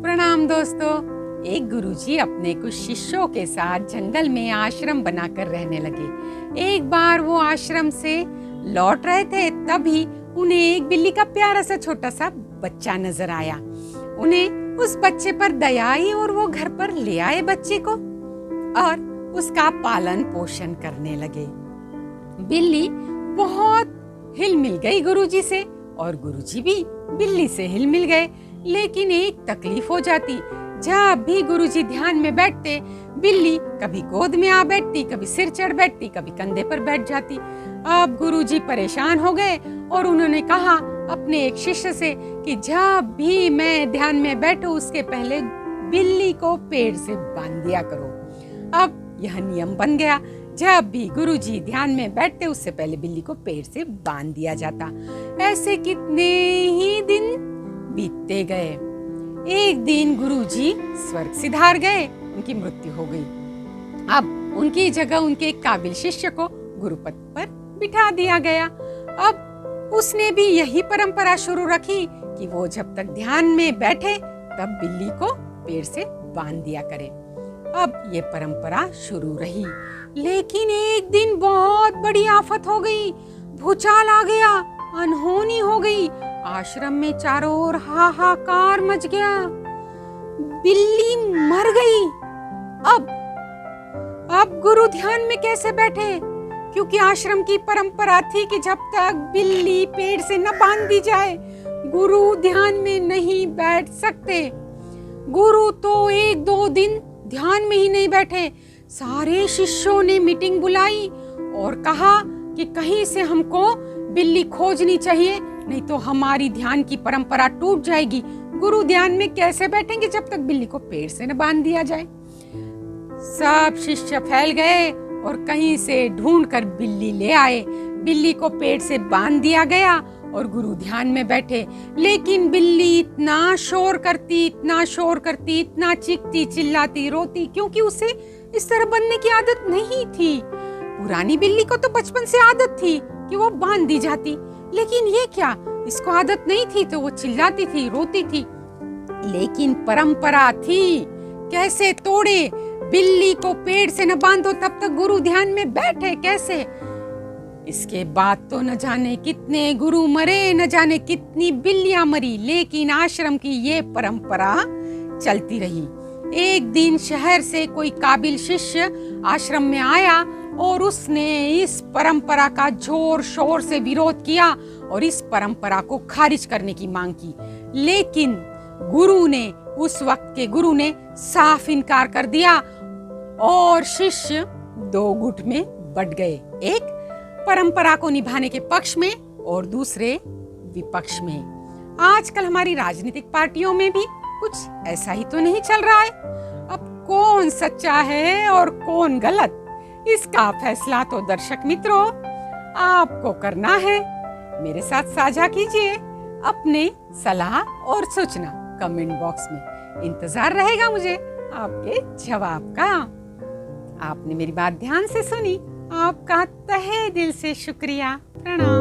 प्रणाम दोस्तों। एक गुरुजी अपने कुछ शिष्यों के साथ जंगल में आश्रम बनाकर रहने लगे। एक बार वो आश्रम से लौट रहे थे, तभी उन्हें एक बिल्ली का प्यारा सा छोटा सा बच्चा नजर आया। उन्हें उस बच्चे पर दया आई और वो घर पर ले आए बच्चे को और उसका पालन पोषण करने लगे। बिल्ली बहुत हिल मिल गई गुरुजी से और गुरुजी भी बिल्ली से हिल मिल गए। लेकिन एक तकलीफ हो जाती, जब भी गुरुजी ध्यान में बैठते, बिल्ली कभी गोद में आ बैठती, कभी सिर चढ़ बैठती, कभी कंधे पर बैठ जाती। अब गुरुजी परेशान हो गए और उन्होंने कहा अपने एक शिष्य से कि जब भी मैं ध्यान में बैठूं, उसके पहले बिल्ली को पेड़ से बांध दिया करो। अब यह नियम बन गया, जब भी गुरुजी ध्यान में बैठते, उससे पहले बिल्ली को पेड़ से बांध दिया जाता। ऐसे कितने ही दिन बीतते गए। एक दिन गुरुजी स्वर्ग सिधार गए, उनकी मृत्यु हो गई। अब उनकी जगह उनके एक काबिल शिष्य को गुरुपद पर बिठा दिया गया। अब उसने भी यही परंपरा शुरू रखी कि वो जब तक ध्यान में बैठे तब बिल्ली को पेड़ से बांध दिया करे। अब ये परंपरा शुरू रही, लेकिन एक दिन बहुत बड़ी आफत हो गई। भूचाल आ गया, अनहोनी हो गई। आश्रम में चारों ओर हाहाकार मच गया। बिल्ली मर गई। अब गुरु ध्यान में कैसे बैठे, क्योंकि आश्रम की परंपरा थी कि जब तक बिल्ली पेड़ से न बांध दी जाए, गुरु ध्यान में नहीं बैठ सकते। गुरु तो 1-2 दिन ध्यान में ही नहीं बैठे। सारे शिष्यों ने मीटिंग बुलाई और कहा कि कहीं से हमको बिल्ली खोजनी चाहिए, नहीं तो हमारी ध्यान की परंपरा टूट जाएगी। गुरु ध्यान में कैसे बैठेंगे जब तक बिल्ली को पेड़ से न बांध दिया जाए। सब शिष्य फैल गए और कहीं से ढूंढकर बिल्ली ले आए। बिल्ली को पेड़ से बांध दिया गया और गुरु ध्यान में बैठे। लेकिन बिल्ली इतना शोर करती, इतना चीखती, चिल्लाती, रोती, क्योंकि उसे इस तरह बनने की आदत नहीं थी। पुरानी बिल्ली को तो बचपन से आदत थी कि वो बांध दी जाती, लेकिन ये क्या, इसको आदत नहीं थी तो वो चिल्लाती थी, रोती थी। लेकिन परंपरा थी, कैसे तोड़े। बिल्ली को पेड़ से न बांधो तब तक गुरु ध्यान में बैठे कैसे। इसके बाद तो न जाने कितने गुरु मरे, न जाने कितनी बिल्लियां मरी, लेकिन आश्रम की ये परंपरा चलती रही। एक दिन शहर से कोई काबिल शिष्य आश्रम में आया और उसने इस परंपरा का जोर शोर से विरोध किया और इस परंपरा को खारिज करने की मांग की। लेकिन उस वक्त के गुरु ने साफ इनकार कर दिया और शिष्य 2 गुट में बट गए, एक परंपरा को निभाने के पक्ष में और दूसरे विपक्ष में। आजकल हमारी राजनीतिक पार्टियों में भी कुछ ऐसा ही तो नहीं चल रहा है। अब कौन सच्चा है और कौन गलत, इसका फैसला तो दर्शक मित्रों आपको करना है। मेरे साथ साझा कीजिए अपने सलाह और सूचना कमेंट बॉक्स में। इंतजार रहेगा मुझे आपके जवाब का। आपने मेरी बात ध्यान से सुनी, आपका तहे दिल से शुक्रिया। प्रणाम।